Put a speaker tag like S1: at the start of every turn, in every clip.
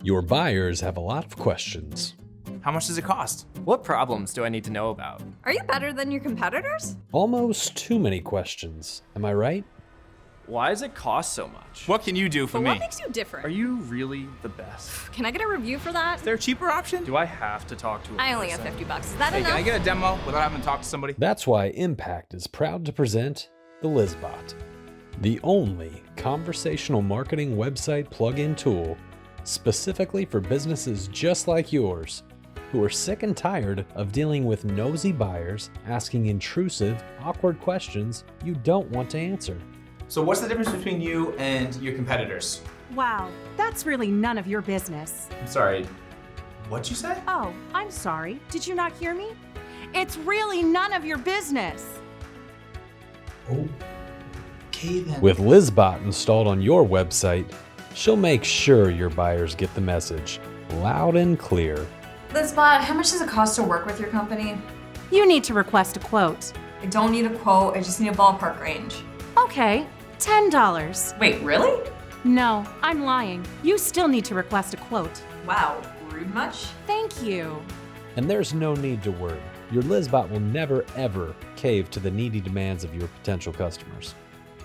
S1: Your buyers have a lot of questions.
S2: How much does it cost? What problems do I need to know about?
S3: Are you better than your competitors?
S1: Almost too many questions. Am I right?
S2: Why does it cost so much? What can you do for
S3: But
S2: me?
S3: what makes you different?
S2: Are you really the best?
S3: Can I get a review for that?
S2: Is there a cheaper option? Do I have to talk to a
S3: I only have
S2: person?
S3: $50. Is that
S2: Hey,
S3: enough?
S2: can I get a demo without having to talk to somebody?
S1: That's why Impact is proud to present the LizBot, the only conversational marketing website plugin tool specifically for businesses just like yours who are sick and tired of dealing with nosy buyers asking intrusive, awkward questions you don't want to answer.
S4: So what's the difference between you and your competitors?
S5: Wow, that's really none of your business.
S4: I'm sorry, what'd you say?
S5: Oh, I'm sorry. Did you not hear me? It's really none of your business.
S4: Okay then.
S1: With LizBot installed on your website, she'll make sure your buyers get the message loud and clear.
S6: LizBot, how much does it cost to work with your company?
S5: You need to request a quote.
S6: I don't need a quote, I just need a ballpark range.
S5: Okay, $10.
S6: Wait, really?
S5: No, I'm lying. You still need to request a quote.
S6: Wow, rude much?
S5: Thank you.
S1: And there's no need to worry. Your LizBot will never ever cave to the needy demands of your potential customers.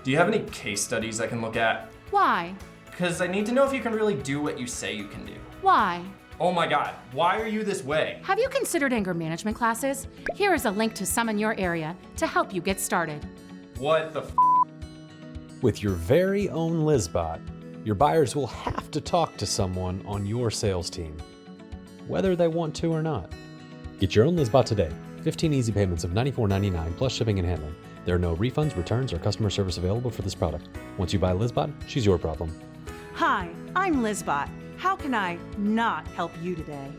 S2: Do you have any case studies I can look at?
S5: Why?
S2: Because I need to know if you can really do what you say you can do.
S5: Why?
S2: Oh my god, why are you this way?
S5: Have you considered anger management classes? Here is a link to some in your area to help you get started.
S2: What the f?
S1: With your very own LizBot, your buyers will have to talk to someone on your sales team, whether they want to or not. Get your own LizBot today. 15 easy payments of $94.99 plus shipping and handling. There are no refunds, returns, or customer service available for this product. Once you buy LizBot, she's your problem.
S5: Hi, I'm LizBot. How can I not help you today?